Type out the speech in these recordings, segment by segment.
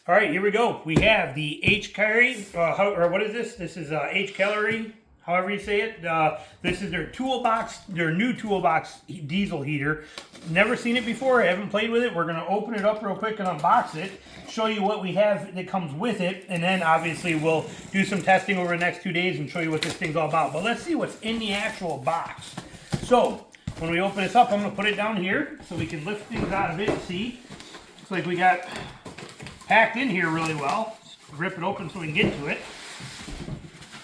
All right, here we go. We have the Hcalory, or what is this? This is Hcalory, however you say it. This is their toolbox, their new toolbox diesel heater. Never seen it before. I haven't played with it. We're going to open it up real quick and unbox it, show you what we have that comes with it, and then obviously we'll do some testing over the next 2 days and show you what this thing's all about. But let's see what's in the actual box. So when we open this up, I'm going to put it down here so we can lift things out of it and see. Looks like we got packed in here really well. Let's rip it open so we can get to it.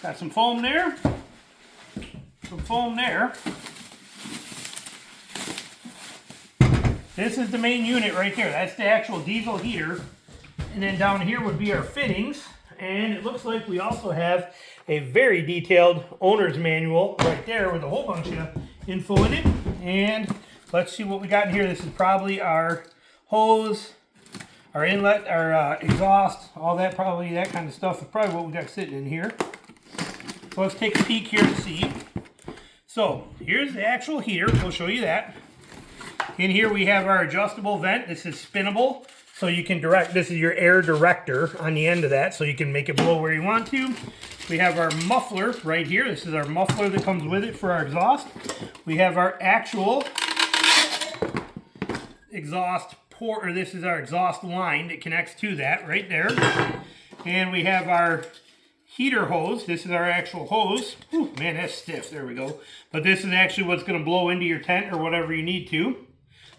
Got some foam there. Some foam there. This is the main unit right there. That's the actual diesel heater. And then down here would be our fittings. And it looks like we also have a very detailed owner's manual right there with a whole bunch of info in it. And let's see what we got in here. This is probably our hose, our inlet, our exhaust, all that, probably that kind of stuff is probably what we got sitting in here. So let's take a peek here to see. So here's the actual heater. We'll show you that. In here we have our adjustable vent. This is spinnable, so you can direct. This is your air director on the end of that, so you can make it blow where you want to. We have our muffler right here. This is our muffler that comes with it for our exhaust. We have our actual exhaust port, or this is our exhaust line that connects to that right there. And we have our heater hose. This is our actual hose. Whew, man, that's stiff. There we go. But this is actually what's going to blow into your tent or whatever you need to,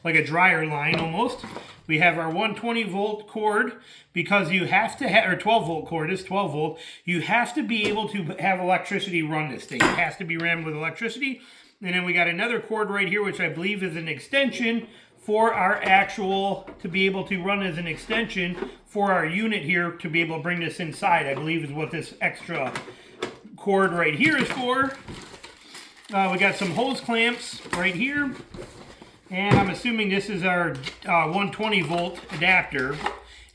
like a dryer line almost. We have our 120 volt cord, because you have to have, or 12 volt cord, it's 12 volt. You have to be able to have electricity run this thing. It has to be ran with electricity. And then we got another cord right here, which I believe is an extension for our actual, to be able to run as an extension for our unit here, to be able to bring this inside, I believe is what this extra cord right here is for. We got some hose clamps right here. And I'm assuming this is our 120 volt adapter.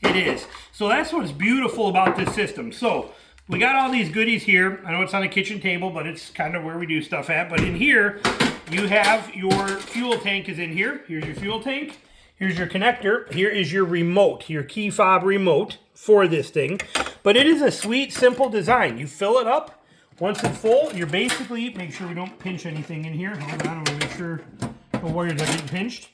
It is. So that's what's beautiful about this system. So we got all these goodies here. I know it's on a kitchen table, but it's kind of where we do stuff at. But in here, you have your fuel tank is in here. Here's your fuel tank. Here's your connector. Here is your remote, your key fob remote for this thing. But it is a sweet, simple design. You fill it up. Once it's full, you're basically, make sure we don't pinch anything in here. Hold on, I'm going to make sure the wires are getting pinched.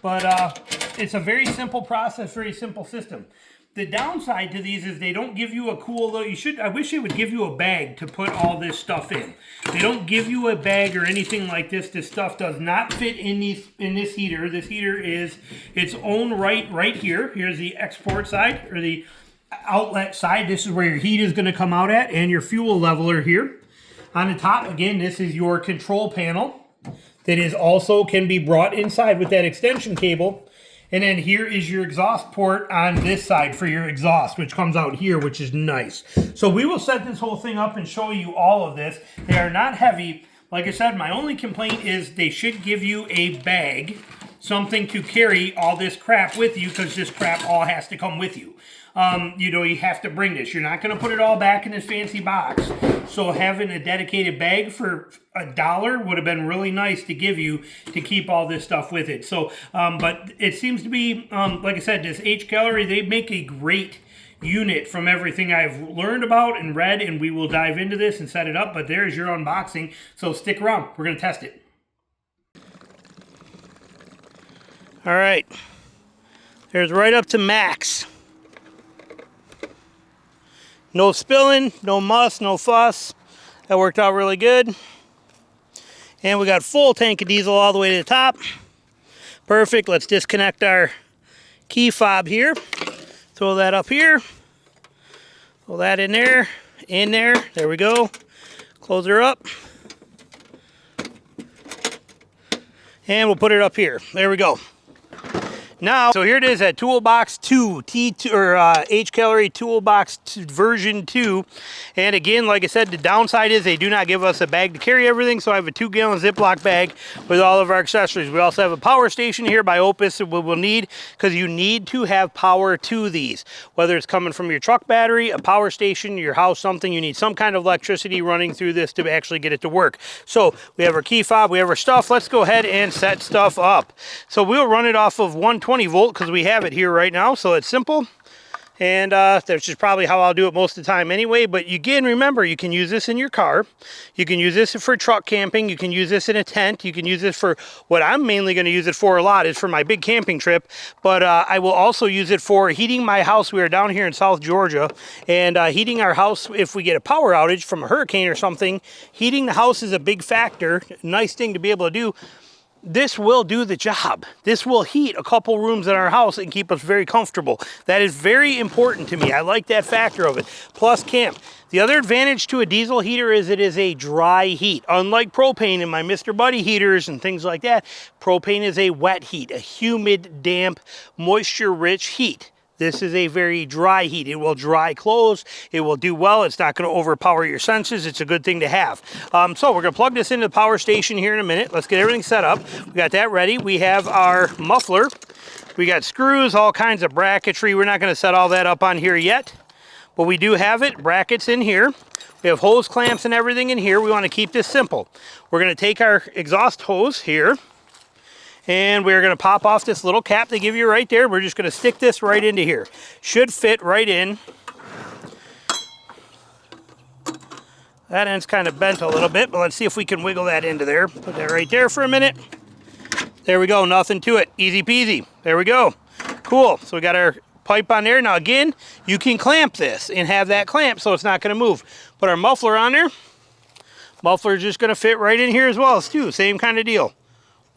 But it's a very simple process, very simple system. The downside to these is they don't give you a cool little, I wish they would give you a bag to put all this stuff in. They don't give you a bag or anything like this. This stuff does not fit in this heater. This heater is its own right here. Here's the export side, or the outlet side. This is where your heat is going to come out at, and your fuel leveler here. On the top, again, this is your control panel that is also can be brought inside with that extension cable. And then here is your exhaust port on this side for your exhaust, which comes out here, which is nice. So we will set this whole thing up and show you all of this. They are not heavy. Like I said, my only complaint is they should give you a bag, something to carry all this crap with you, because this crap all has to come with you. You know, you have to bring this. You're not going to put it all back in this fancy box. So having a dedicated bag for $1 would have been really nice to give you to keep all this stuff with it. So, but it seems to be, like I said, this Hcalory, they make a great unit from everything I've learned about and read, and we will dive into this and set it up. But there's your unboxing. So stick around. We're going to test it. All right. There's right up to max. No spilling, no muss, no fuss. That worked out really good. And we got full tank of diesel all the way to the top. Perfect. Let's disconnect our key fob here. Throw that up here. Throw that in there. In there. There we go. Close her up. And we'll put it up here. There we go. Now, so here it is at Toolbox 2, T2, or Hcalory Toolbox version 2. And again, like I said, the downside is they do not give us a bag to carry everything. So I have a 2-gallon Ziploc bag with all of our accessories. We also have a power station here by Opus that we will need, because you need to have power to these. Whether it's coming from your truck battery, a power station, your house, something, you need some kind of electricity running through this to actually get it to work. So we have our key fob, we have our stuff. Let's go ahead and set stuff up. So we'll run it off of 120 volt because we have it here right now, so it's simple. And that's just probably how I'll do it most of the time anyway. But again, remember, you can use this in your car. You can use this for truck camping. You can use this in a tent. You can use this for what I'm mainly going to use it for a lot is for my big camping trip. But I will also use it for heating my house. We are down here in South Georgia. And heating our house, if we get a power outage from a hurricane or something, heating the house is a big factor. Nice thing to be able to do. This will do the job. This will heat a couple rooms in our house and keep us very comfortable. That is very important to me. I like that factor of it. Plus camp. The other advantage to a diesel heater is it is a dry heat. Unlike propane in my Mr. Buddy heaters and things like that, propane is a wet heat, a humid, damp, moisture-rich heat. This is a very dry heat. It will dry clothes. It will do well. It's not going to overpower your senses. It's a good thing to have. So we're going to plug this into the power station here in a minute. Let's get everything set up. We got that ready. We have our muffler. We got screws, all kinds of bracketry. We're not going to set all that up on here yet, but we do have it. Brackets in here. We have hose clamps and everything in here. We want to keep this simple. We're going to take our exhaust hose here. And we're going to pop off this little cap they give you right there. We're just going to stick this right into here. Should fit right in. That end's kind of bent a little bit, but let's see if we can wiggle that into there. Put that right there for a minute. There we go, nothing to it. Easy peasy. There we go. Cool. So we got our pipe on there. Now again, you can clamp this and have that clamp so it's not going to move. Put our muffler on there. Muffler's just going to fit right in here as well, too. Same kind of deal.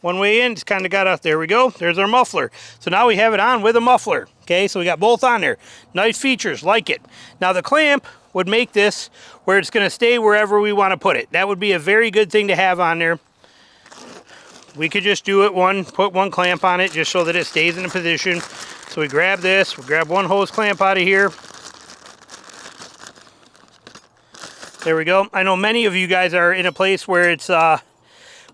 One way in, it's kind of got a, there we go, there's our muffler. So now we have it on with a muffler, okay? So we got both on there. Nice features, like it. Now the clamp would make this where it's gonna stay wherever we wanna put it. That would be a very good thing to have on there. We could just do it put one clamp on it just so that it stays in a position. So we grab this, we grab one hose clamp out of here. There we go. I know many of you guys are in a place where it's,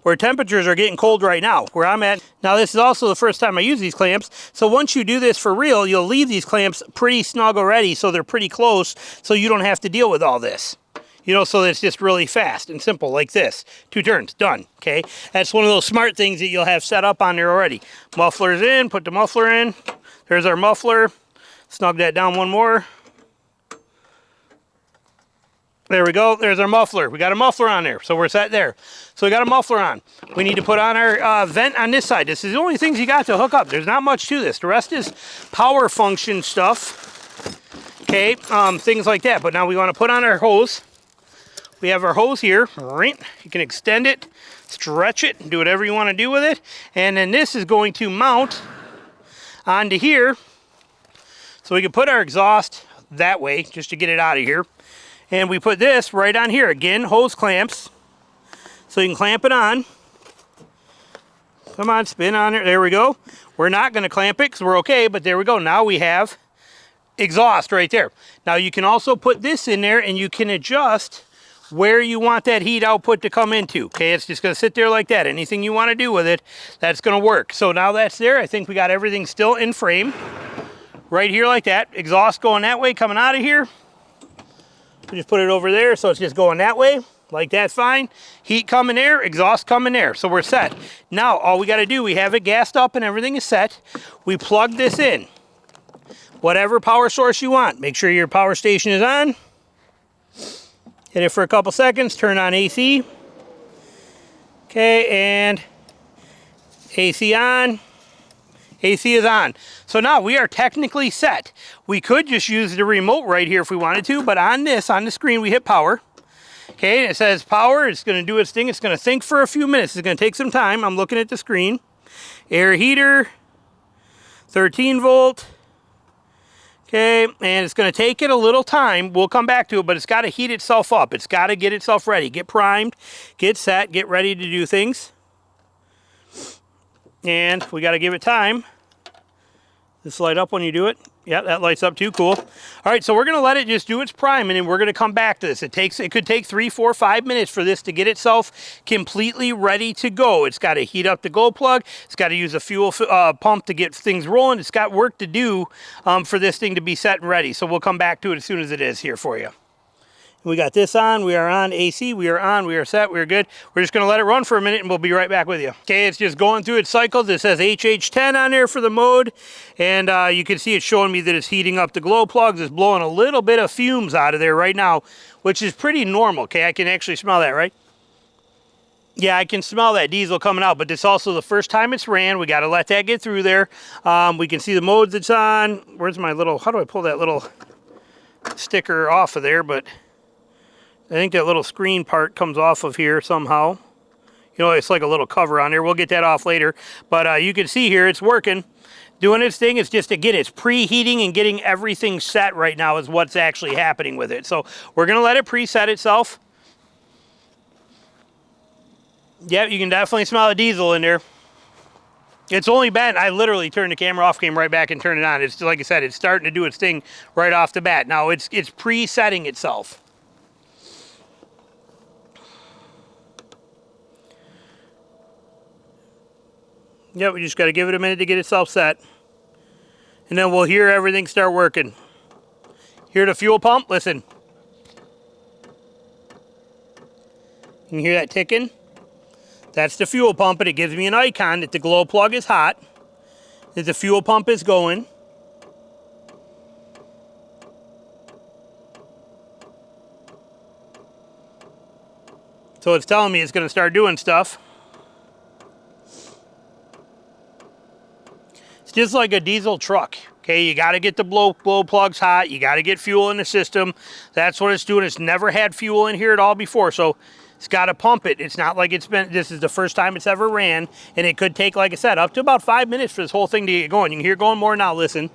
where temperatures are getting cold right now, where I'm at. Now this is also the first time I use these clamps, so once you do this for real, you'll leave these clamps pretty snug already, so they're pretty close, so you don't have to deal with all this. You know, so it's just really fast and simple like this. 2 turns, done, okay? That's one of those smart things that you'll have set up on there already. Muffler's in, put the muffler in. There's our muffler. Snug that down one more. There we go, there's our muffler. We got a muffler on there, so we're set there. So we got a muffler on. We need to put on our vent on this side. This is the only things you got to hook up. There's not much to this. The rest is power function stuff, okay, things like that. But now we want to put on our hose. We have our hose here. You can extend it, stretch it, do whatever you want to do with it. And then this is going to mount onto here. So we can put our exhaust that way, just to get it out of here. And we put this right on here. Again, hose clamps. So you can clamp it on. Come on, spin on it. There we go. We're not going to clamp it because we're okay, but there we go. Now we have exhaust right there. Now you can also put this in there and you can adjust where you want that heat output to come into. Okay, it's just going to sit there like that. Anything you want to do with it, that's going to work. So now that's there. I think we got everything still in frame. Right here like that. Exhaust going that way, coming out of here. We just put it over there, so it's just going that way, like that's fine. Heat coming there, exhaust coming there, so we're set. Now, all we gotta do, we have it gassed up and everything is set. We plug this in. Whatever power source you want. Make sure your power station is on. Hit it for a couple seconds, turn on AC. Okay, and AC on. AC is on. So now we are technically set. We could just use the remote right here if we wanted to, but on this, on the screen, we hit power. Okay, and it says power. It's going to do its thing. It's going to think for a few minutes. It's going to take some time. I'm looking at the screen. Air heater, 13 volt. Okay, and it's going to take it a little time. We'll come back to it, but it's got to heat itself up. It's got to get itself ready. Get primed, get set, get ready to do things. And we got to give it time. This light up when you do it. Yeah, that lights up too. Cool. All right, so we're going to let it just do its prime, and then we're going to come back to this. It could take 3, 4, 5 minutes for this to get itself completely ready to go. It's got to heat up the glow plug. It's got to use a fuel pump to get things rolling. It's got work to do for this thing to be set and ready. So we'll come back to it as soon as it is here for you. We got this on, we are on AC, we are on, we are set, we are good. We're just gonna let it run for a minute and we'll be right back with you. Okay, it's just going through its cycles. It says HH10 on there for the mode, and you can see it's showing me that it's heating up the glow plugs. It's blowing a little bit of fumes out of there right now, which is pretty normal. Okay, I can actually smell that, right? Yeah, I can smell that diesel coming out, but it's also the first time it's ran. We got to let that get through there. We can see the modes it's on. Where's my little, how do I pull that little sticker off of there? But I think that little screen part comes off of here somehow. You know, it's like a little cover on there. We'll get that off later. But you can see here it's working, doing its thing. It's just, again, it's preheating and getting everything set right now is what's actually happening with it. So we're going to let it preset itself. Yep, you can definitely smell the diesel in there. It's only been, I literally turned the camera off, came right back and turned it on. It's, like I said, it's starting to do its thing right off the bat. Now it's presetting itself. Yep, we just got to give it a minute to get itself set. And then we'll hear everything start working. Hear the fuel pump? Listen. You can hear that ticking? That's the fuel pump, and it gives me an icon that the glow plug is hot, that the fuel pump is going. So it's telling me it's going to start doing stuff. It's just like a diesel truck. Okay, you got to get the glow plugs hot. You got to get fuel in the system. That's what it's doing. It's never had fuel in here at all before, so it's got to pump it. It's not like it's been, this is the first time it's ever ran, and it could take, like I said, up to about 5 minutes for this whole thing to get going. You can hear it going more now. Listen.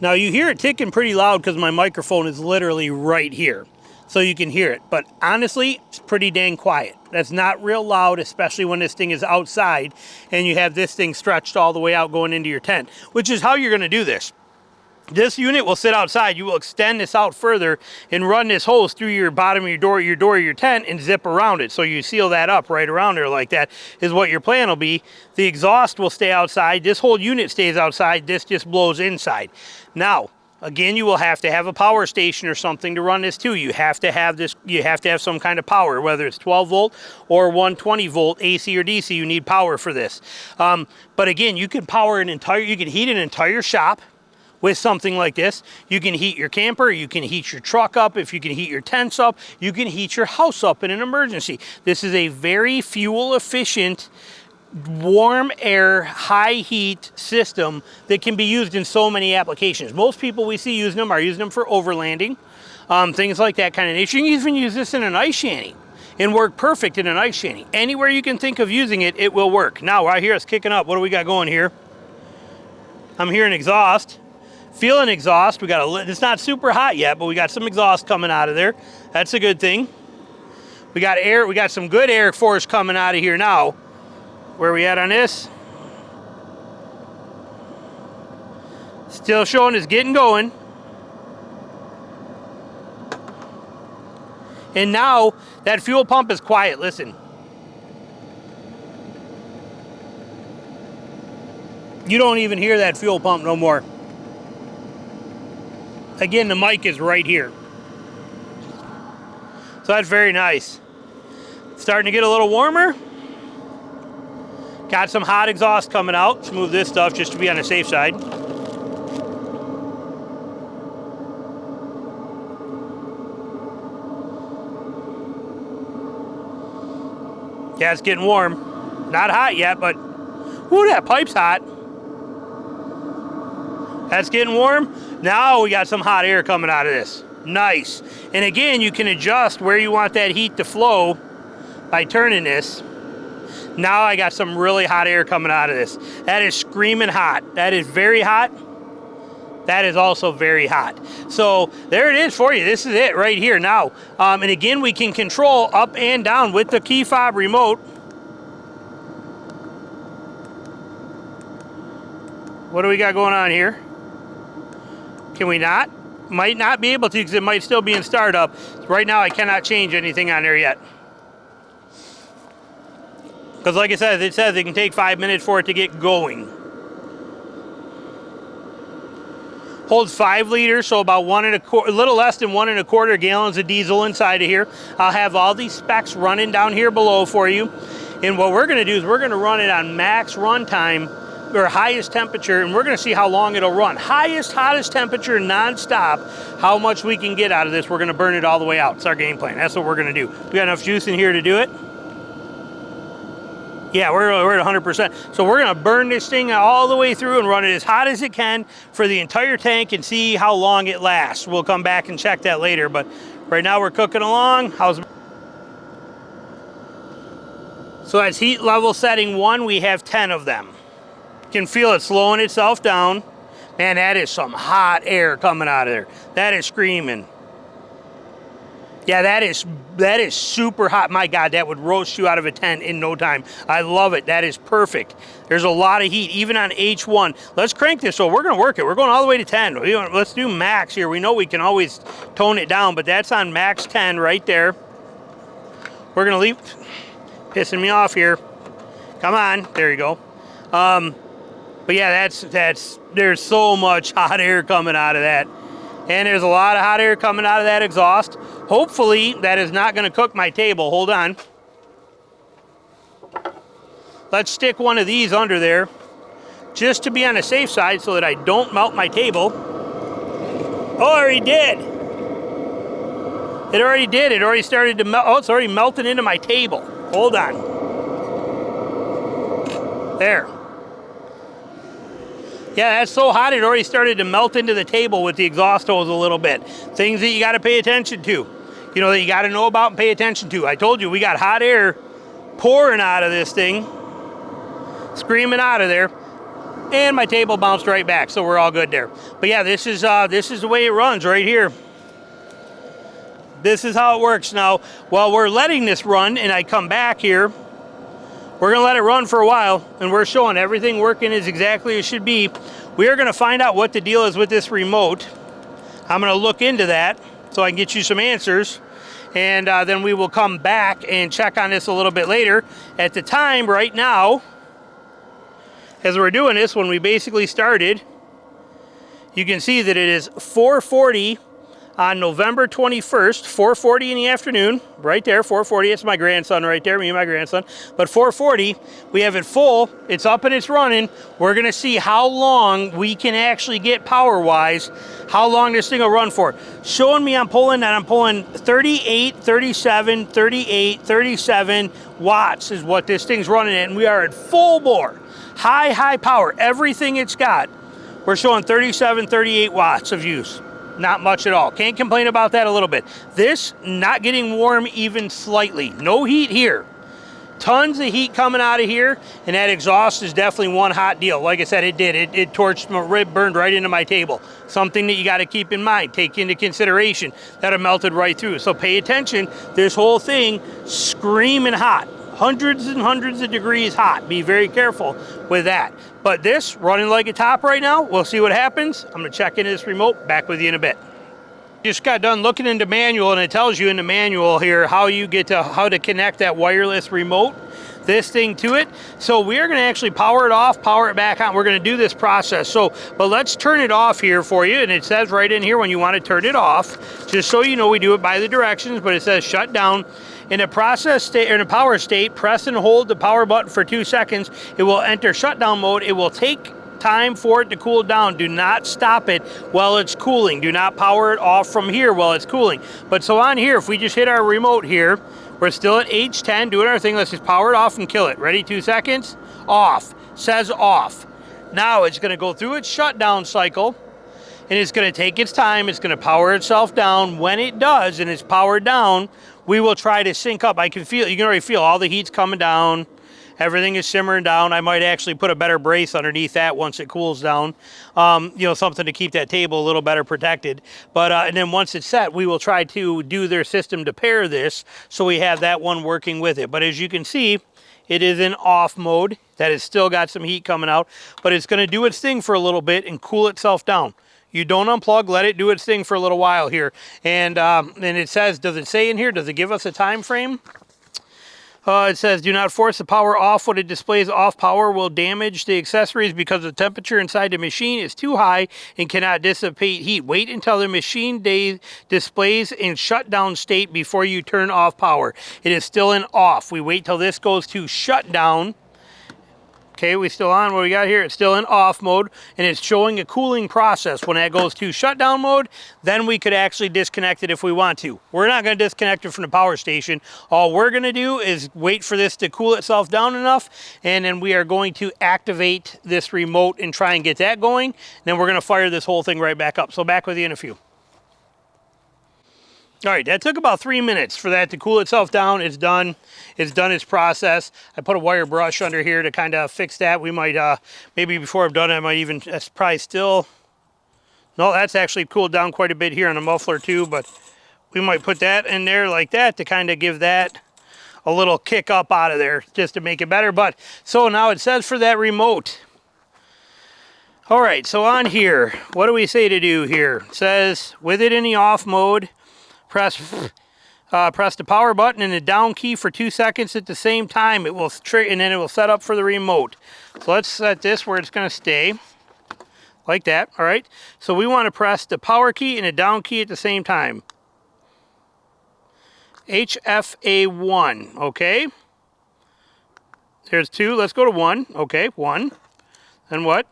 Now you hear it ticking pretty loud because my microphone is literally right here, so you can hear it. But honestly, it's pretty dang quiet. That's not real loud, especially when this thing is outside and you have this thing stretched all the way out going into your tent, which is how you're going to do this. This unit will sit outside. You will extend this out further and run this hose through your bottom of your tent and zip around it. So you seal that up right around there like that is what your plan will be. The exhaust will stay outside. This whole unit stays outside. This just blows inside. Now, again, you will have to have a power station or something to run this too. You have to have this, you have to have some kind of power, whether it's 12 volt or 120 volt AC or DC, you need power for this. But again, you can power an entire, you can heat an entire shop with something like this. You can heat your camper, you can heat your truck up, if you can heat your tents up, you can heat your house up in an emergency. This is a very fuel efficient, warm air, high heat system that can be used in so many applications. Most people we see using them are using them for overlanding, things like that kind of nature. You can even use this in an ice shanty and work perfect in an ice shanty. Anywhere you can think of using it, it will work. Now, right here, it's kicking up. What do we got going here? I'm hearing exhaust. Feeling exhaust. We got a, it's not super hot yet, but we got some exhaust coming out of there. That's a good thing. We got air, we got some good air force coming out of here now. Where are we at on this? Still showing it's getting going. And now that fuel pump is quiet. Listen. You don't even hear that fuel pump no more. Again, the mic is right here. So that's very nice. Starting to get a little warmer. Got some hot exhaust coming out. Let's move this stuff just to be on the safe side. Yeah, it's getting warm. Not hot yet, but whoo, that pipe's hot. That's getting warm. Now we got some hot air coming out of this. Nice. And again, you can adjust where you want that heat to flow by turning this. Now I got some really hot air coming out of this. That is screaming hot. That is very hot. That is also very hot. So there it is for you. This is it right here now. And again, we can control up and down with the key fob remote. What do we got going on here? Can we not? Might not be able to because it might still be in startup. Right now I cannot change anything on there yet. Because like it says it can take 5 minutes for it to get going. Holds 5 liters, so about a little less than 1 1/4 gallons of diesel inside of here. I'll have all these specs running down here below for you. And what we're gonna do is we're gonna run it on max run time, or highest temperature, and we're gonna see how long it'll run. Highest, hottest temperature, non-stop, how much we can get out of this. We're gonna burn it all the way out. It's our game plan. That's what we're gonna do. We got enough juice in here to do it. Yeah, we're at 100%. So we're gonna burn this thing all the way through and run it as hot as it can for the entire tank and see how long it lasts. We'll come back and check that later, but right now we're cooking along. So that's heat level setting 1, we have 10 of them. You can feel it slowing itself down. Man, that is some hot air coming out of there. That is screaming. Yeah, that is super hot. My God, that would roast you out of a tent in no time. I love it. That is perfect. There's a lot of heat, even on H1. Let's crank this, so we're gonna work it. We're going all the way to 10. Let's do max here. We know we can always tone it down, but that's on max 10 right there. We're gonna leave, pissing me off here. Come on, there you go. But yeah, there's so much hot air coming out of that. And there's a lot of hot air coming out of that exhaust. Hopefully that is not gonna cook my table. Hold on. Let's stick one of these under there just to be on the safe side so that I don't melt my table. Oh, I already did. It already did. It already started to melt. Oh, it's already melting into my table. Hold on. There. Yeah, that's so hot it already started to melt into the table with the exhaust hose a little bit. Things that you got to pay attention to. You know, that you got to know about and pay attention to. I told you we got hot air pouring out of this thing, screaming out of there, and my table bounced right back, so we're all good there. But yeah, this is the way it runs right here. This is how it works. Now, while we're letting this run and I come back here, we're gonna let it run for a while and we're showing everything working as exactly as it should be. We are gonna find out what the deal is with this remote. I'm gonna look into that so I can get you some answers. And then we will come back and check on this a little bit later. At the time, right now, as we're doing this, when we basically started, you can see that it is 4:40 on November 21st, 4:40 in the afternoon, right there, 4:40, it's my grandson right there, me and my grandson. But 4:40, we have it full, it's up and it's running. We're gonna see how long we can actually get power-wise, how long this thing will run for. Showing me I'm pulling 38, 37, 38, 37 watts is what this thing's running at, and we are at full bore, high power, everything it's got. We're showing 37, 38 watts of use. Not much at all. Can't complain about that a little bit. This not getting warm even slightly. No heat here. Tons of heat coming out of here, and that exhaust is definitely one hot deal. Like I said, it did. It torched my rib, burned right into my table. Something that you got to keep in mind, take into consideration. That it melted right through. So pay attention. This whole thing screaming hot. Hundreds and hundreds of degrees hot. Be very careful with that. But this, running like a top right now, we'll see what happens. I'm gonna check into this remote, back with you in a bit. Just got done looking into manual, and it tells you in the manual here how to connect that wireless remote, this thing to it. So we're gonna actually power it off, power it back on. We're gonna do this process. But let's turn it off here for you, and it says right in here when you wanna turn it off, just so you know we do it by the directions, but it says shut down. In a process state, or in a power state, press and hold the power button for 2 seconds. It will enter shutdown mode. It will take time for it to cool down. Do not stop it while it's cooling. Do not power it off from here while it's cooling. But so on here, if we just hit our remote here, we're still at H10 doing our thing. Let's just power it off and kill it. Ready? 2 seconds. Off. Says off. Now it's going to go through its shutdown cycle, and it's going to take its time. It's going to power itself down. When it does and it's powered down, we will try to sync up. You can already feel all the heat's coming down. Everything is simmering down. I might actually put a better brace underneath that once it cools down. You know, something to keep that table a little better protected. But and then once it's set, we will try to do their system to pair this so we have that one working with it. But as you can see, it is in off mode. That has still got some heat coming out, but it's going to do its thing for a little bit and cool itself down. You don't unplug, let it do its thing for a little while here. And it says, does it say in here, does it give us a time frame? It says, do not force the power off. When it displays off, power will damage the accessories because the temperature inside the machine is too high and cannot dissipate heat. Wait until the machine displays in shutdown state before you turn off power. It is still in off. We wait till this goes to shutdown. Okay, we still on. What we got here? It's still in off mode, and it's showing a cooling process. When that goes to shutdown mode, then we could actually disconnect it if we want to. We're not going to disconnect it from the power station. All we're going to do is wait for this to cool itself down enough, and then we are going to activate this remote and try and get that going. And then we're going to fire this whole thing right back up. So back with you in a few. All right, that took about 3 minutes for that to cool itself down. It's done. It's done its process. I put a wire brush under here to kind of fix that. We might, maybe before I'm done, I might even, that's probably still, no, that's actually cooled down quite a bit here on the muffler too, but we might put that in there like that to kind of give that a little kick up out of there just to make it better. But, so now it says for that remote. All right, so on here, what do we say to do here? It says, with it in the off mode, press the power button and the down key for 2 seconds at the same time. It will trigger, and then it will set up for the remote. So let's set this where it's going to stay, like that. All right. So we want to press the power key and the down key at the same time. HFA1. Okay. There's 2. Let's go to 1. Okay, 1. Then what?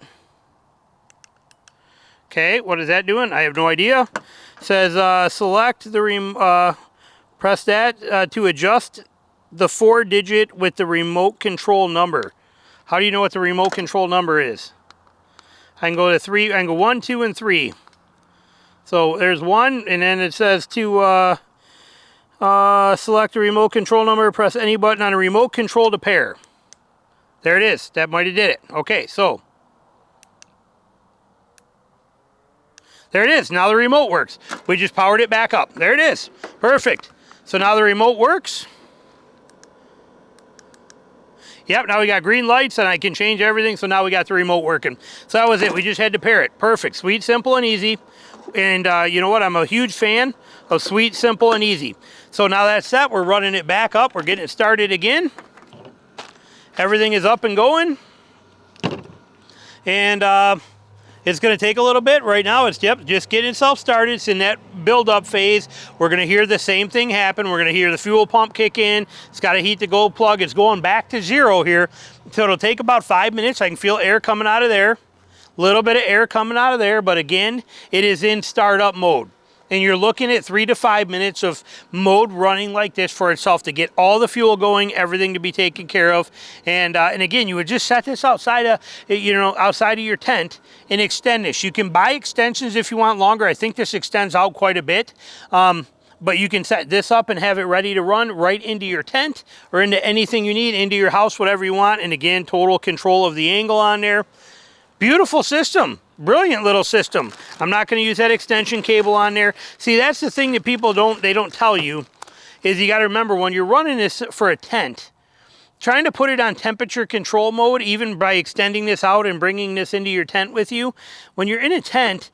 Okay, what is that doing? I have no idea. It says select the press that to adjust the 4-digit with the remote control number. How do you know what the remote control number is? I can go to 3. I can go 1, 2, and 3. So there's 1, and then it says to select the remote control number. Press any button on a remote control to pair. There it is. That might have did it. Okay, so. There it is. Now the remote works. We just powered it back up. There it is. Perfect. So now the remote works. Yep, now we got green lights and I can change everything. So now we got the remote working. So that was it. We just had to pair it. Perfect. Sweet, simple, and easy. And you know what? I'm a huge fan of sweet, simple, and easy. So now that's set. We're running it back up. We're getting it started again. Everything is up and going. And it's going to take a little bit. Right now, it's just getting itself started. It's in that build-up phase. We're going to hear the same thing happen. We're going to hear the fuel pump kick in. It's got to heat the gold plug. It's going back to 0 here. So it'll take about 5 minutes. I can feel air coming out of there. A little bit of air coming out of there. But again, it is in startup mode. And you're looking at 3 to 5 minutes of mode running like this for itself to get all the fuel going, everything to be taken care of. And again, you would just set this outside of, outside of your tent and extend this. You can buy extensions if you want longer. I think this extends out quite a bit. But you can set this up and have it ready to run right into your tent or into anything you need, into your house, whatever you want. And again, total control of the angle on there. Beautiful system. Brilliant little system. I'm not going to use that extension cable on there. See, that's the thing that people don't tell you, is you got to remember when you're running this for a tent, trying to put it on temperature control mode, even by extending this out and bringing this into your tent with you, when you're in a tent,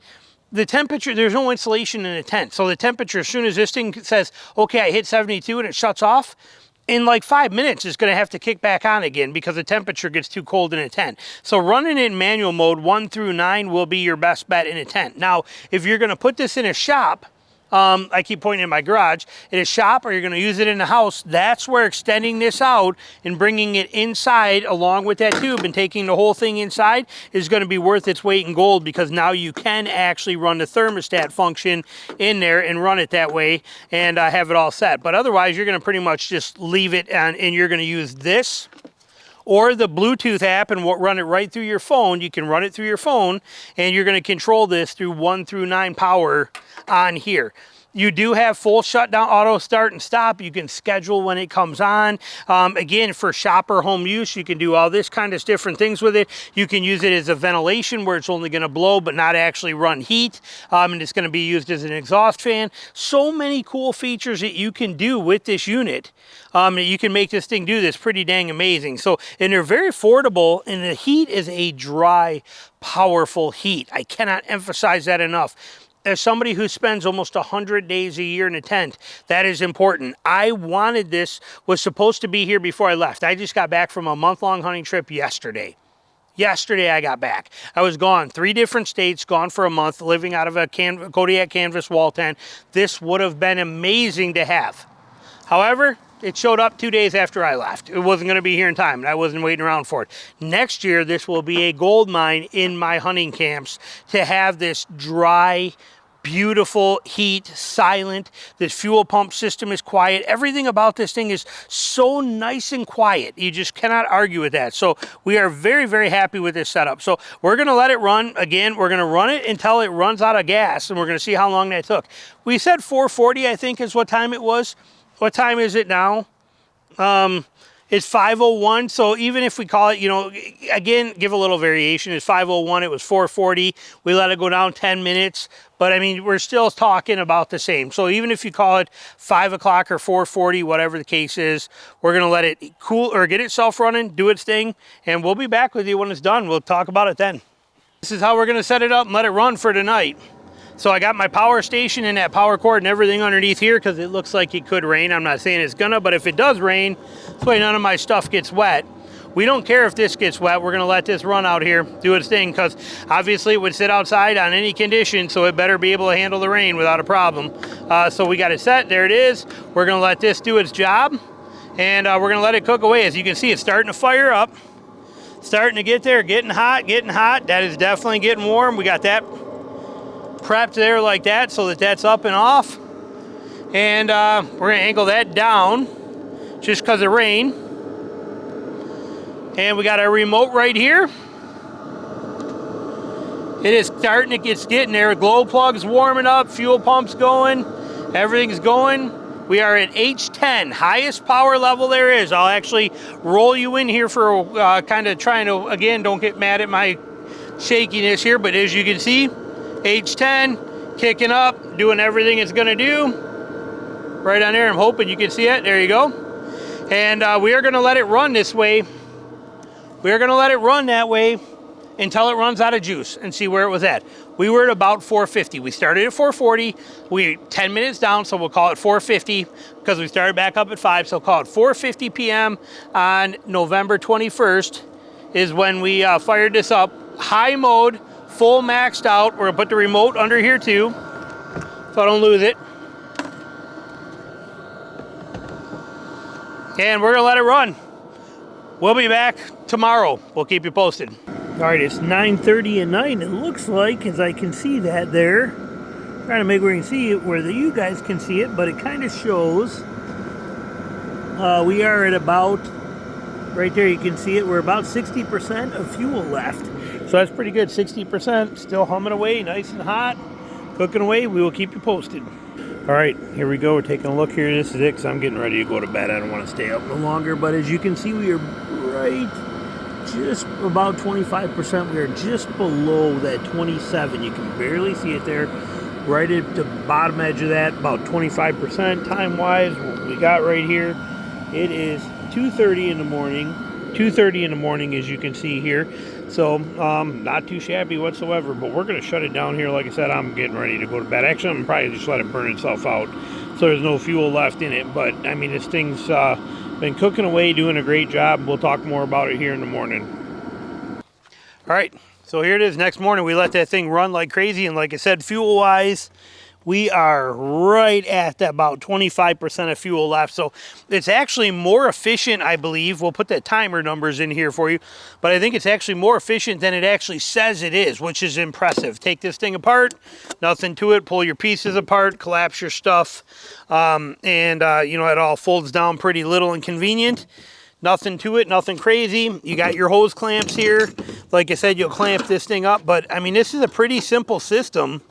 the temperature, there's no insulation in a tent. So the temperature, as soon as this thing says, okay, I hit 72 and it shuts off, in like 5 minutes, it's going to have to kick back on again because the temperature gets too cold in a tent. So running in manual mode 1 through 9 will be your best bet in a tent. Now, if you're going to put this in a shop, I keep pointing in my garage, in a shop, or you're going to use it in the house, that's where extending this out and bringing it inside along with that tube and taking the whole thing inside is going to be worth its weight in gold, because now you can actually run the thermostat function in there and run it that way and have it all set. But otherwise, you're going to pretty much just leave it and you're going to use this or the Bluetooth app and run it right through your phone. You can run it through your phone, and you're going to control this through 1 through 9 power on here. You do have full shutdown, auto start and stop. You can schedule when it comes on. Again, for shopper home use, you can do all this kind of different things with it. You can use it as a ventilation where it's only going to blow but not actually run heat. And it's going to be used as an exhaust fan. So many cool features that you can do with this unit. You can make this thing do this pretty dang amazing. So, and they're very affordable, and the heat is a dry, powerful heat. I cannot emphasize that enough. as somebody who spends almost 100 days a year in a tent, that is important. I wanted this, was supposed to be here before I left. I just got back from a month-long hunting trip yesterday. Yesterday I got back. I was gone 3 different states, gone for a month, living out of a Kodiak canvas wall tent. This would have been amazing to have. However, it showed up 2 days after I left. It wasn't going to be here in time, and I wasn't waiting around for it. Next year, this will be a gold mine in my hunting camps to have this dry, beautiful heat, silent. This fuel pump system is quiet. Everything about this thing is so nice and quiet. You just cannot argue with that. So we are very, very happy with this setup. So we're going to let it run. Again, we're going to run it until it runs out of gas, and we're going to see how long that took. We said 4:40, I think, is what time it was. What time is it now? It's 5:01, so even if we call it, you know, again, give a little variation. It's 5:01, it was 4:40. We let it go down 10 minutes, but I mean, we're still talking about the same. So even if you call it 5 o'clock or 4:40, whatever the case is, we're going to let it cool or get itself running, do its thing, and we'll be back with you when it's done. We'll talk about it then. This is how we're going to set it up and let it run for tonight. So I got my power station and that power cord and everything underneath here because it looks like it could rain. I'm not saying it's gonna, but if it does rain, this way none of my stuff gets wet. We don't care if this gets wet. We're gonna let this run out here, do its thing, because obviously it would sit outside on any condition, so it better be able to handle the rain without a problem. So we got it set, there it is. We're gonna let this do its job, and we're gonna let it cook away. As you can see, it's starting to fire up. Starting to get there, getting hot, getting hot. That is definitely getting warm. We got that prepped there like that so that that's up and off, and we're gonna angle that down just because of rain. And we got our remote right here. It is starting, it's getting there. Glow plug's warming up, fuel pump's going, everything's going. We are at H10, highest power level there is. I'll actually roll you in here for kind of trying to, again, don't get mad at my shakiness here, but as you can see, H10, kicking up, doing everything it's gonna do. Right on there, I'm hoping you can see it, there you go. And we are gonna let it run this way. We're gonna let it run that way until it runs out of juice and see where it was at. We were at about 450. We started at 440, we 10 minutes down, so we'll call it 450 because we started back up at 5, so call it 4:50 p.m. on November 21st is when we fired this up. High mode, full maxed out. We're gonna put the remote under here too, so I don't lose it. And we're gonna let it run. We'll be back tomorrow. We'll keep you posted. All right, it's 9:30 at night. It looks like, as I can see that there, trying to make where you can see it, where you guys can see it, but it kind of shows. We are at about, right there you can see it, we're about 60% of fuel left. So that's pretty good, 60%, still humming away, nice and hot, cooking away. We will keep you posted. All right, here we go. We're taking a look here. This is it, because I'm getting ready to go to bed. I don't want to stay up no longer, but as you can see, we are right just about 25%. We are just below that 27. You can barely see it there, right at the bottom edge of that, about 25% time-wise. What we got right here, it is 2:30 in the morning. 2:30 in the morning, as you can see here. So not too shabby whatsoever, but we're going to shut it down here. Like I said, I'm getting ready to go to bed. Actually, I'm going to probably just let it burn itself out so there's no fuel left in it. But I mean, this thing's been cooking away, doing a great job. We'll talk more about it here in the morning. All right, so here it is. Next morning, we let that thing run like crazy, and like I said, fuel wise, we are right at about 25% of fuel left. So it's actually more efficient, I believe. We'll put the timer numbers in here for you, but I think it's actually more efficient than it actually says it is, which is impressive. Take this thing apart, nothing to it, pull your pieces apart, collapse your stuff, and you know, it all folds down pretty little and convenient. Nothing to it, nothing crazy. You got your hose clamps here. Like I said, you'll clamp this thing up, but I mean, this is a pretty simple system.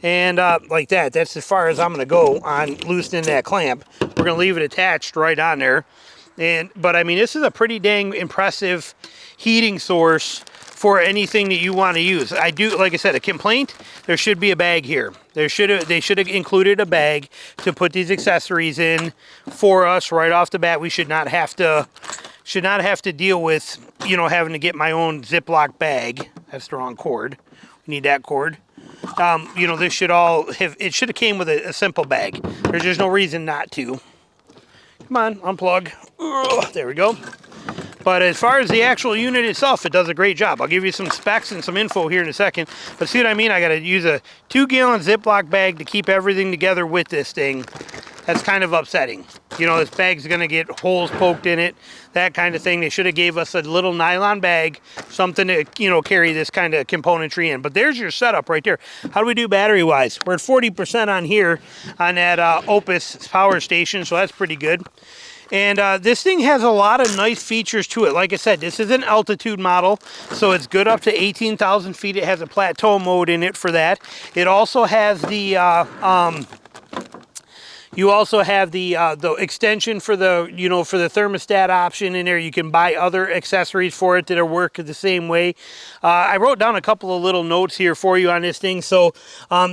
And like that, that's as far as I'm gonna go on loosening that clamp. We're gonna leave it attached right on there. But I mean, this is a pretty dang impressive heating source for anything that you want to use. I do, like I said, a complaint, there should be a bag here. They should have included a bag to put these accessories in for us right off the bat. We should not have to deal with, you know, having to get my own Ziploc bag. That's the wrong cord. We need that cord. You know, this should all have, it should have came with a simple bag. There's just no reason not to. Come on, unplug. Ugh, there we go. But as far as the actual unit itself, it does a great job. I'll give you some specs and some info here in a second. But see what I mean? I got to use a 2-gallon Ziploc bag to keep everything together with this thing. That's kind of upsetting. You know, this bag's going to get holes poked in it, that kind of thing. They should have gave us a little nylon bag, something to, you know, carry this kind of componentry in. But there's your setup right there. How do we do battery-wise? We're at 40% on here on that Opus power station, so that's pretty good. And this thing has a lot of nice features to it. Like I said, this is an altitude model, so it's good up to 18,000 feet. It has a plateau mode in it for that. It also has the you also have the extension for the, you know, for the thermostat option in there. You can buy other accessories for it that work the same way. I wrote down a couple of little notes here for you on this thing. So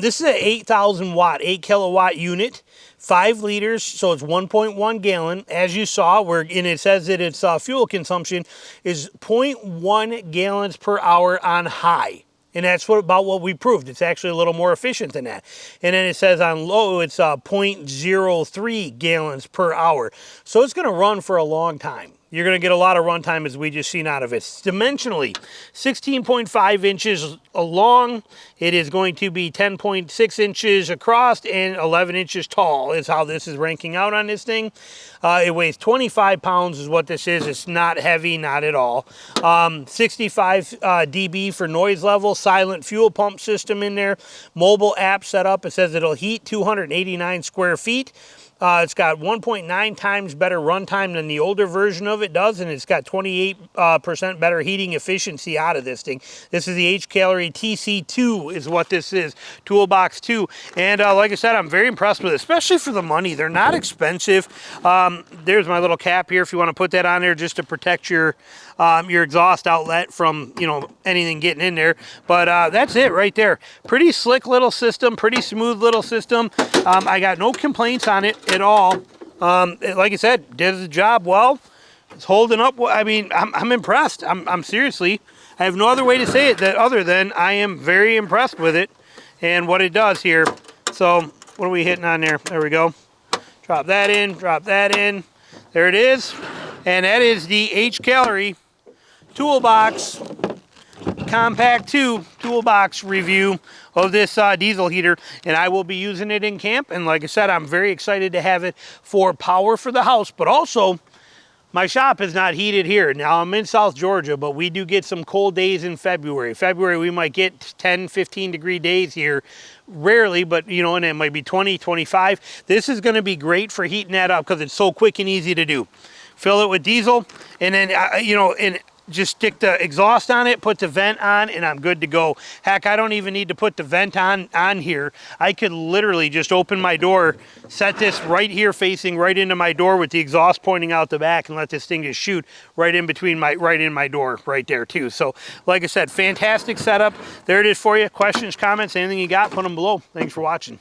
this is an 8,000 watt, 8 kilowatt unit, 5 liters, so it's 1.1 gallon. As you saw, and it says that its fuel consumption is 0.1 gallons per hour on high. And that's about what we proved. It's actually a little more efficient than that. And then it says on low, it's 0.03 gallons per hour. So it's going to run for a long time. You're going to get a lot of runtime as we just seen out of it. Dimensionally, 16.5 inches long. It is going to be 10.6 inches across and 11 inches tall is how this is ranking out on this thing. It weighs 25 pounds is what this is. It's not heavy, not at all. 65 dB for noise level, silent fuel pump system in there. Mobile app setup. It says it'll heat 289 square feet. It's got 1.9 times better runtime than the older version of it does, and it's got 28% better heating efficiency out of this thing. This is the Hcalory TC2 is what this is, Toolbox 2. And like I said, I'm very impressed with it, especially for the money. They're not expensive. There's my little cap here if you want to put that on there just to protect your exhaust outlet from, you know, anything getting in there. But that's it right there. Pretty slick little system, pretty smooth little system. I got no complaints on it at all. Like I said, did the job well. It's holding up. I mean, I'm impressed. I'm seriously, I have no other way to say it that other than I am very impressed with it and what it does here. So what are we hitting on there? There we go. Drop that in, drop that in. There it is. And that is the Hcalory Toolbox Compact 2 Toolbox review of this diesel heater, and I will be using it in camp. And like I said, I'm very excited to have it for power for the house, but also my shop is not heated here. Now I'm in South Georgia, but we do get some cold days in February. February we might get 10, 15 degree days here. Rarely, but you know, and it might be 20, 25. This is going to be great for heating that up because it's so quick and easy to do. Fill it with diesel, and then, you know, and just stick the exhaust on it, put the vent on, and I'm good to go. Heck, I don't even need to put the vent on here. I could literally just open my door, set this right here facing right into my door with the exhaust pointing out the back, and let this thing just shoot right in between right in my door right there too. So like I said, fantastic setup. There it is for you. Questions, comments, anything you got, put them below. Thanks for watching.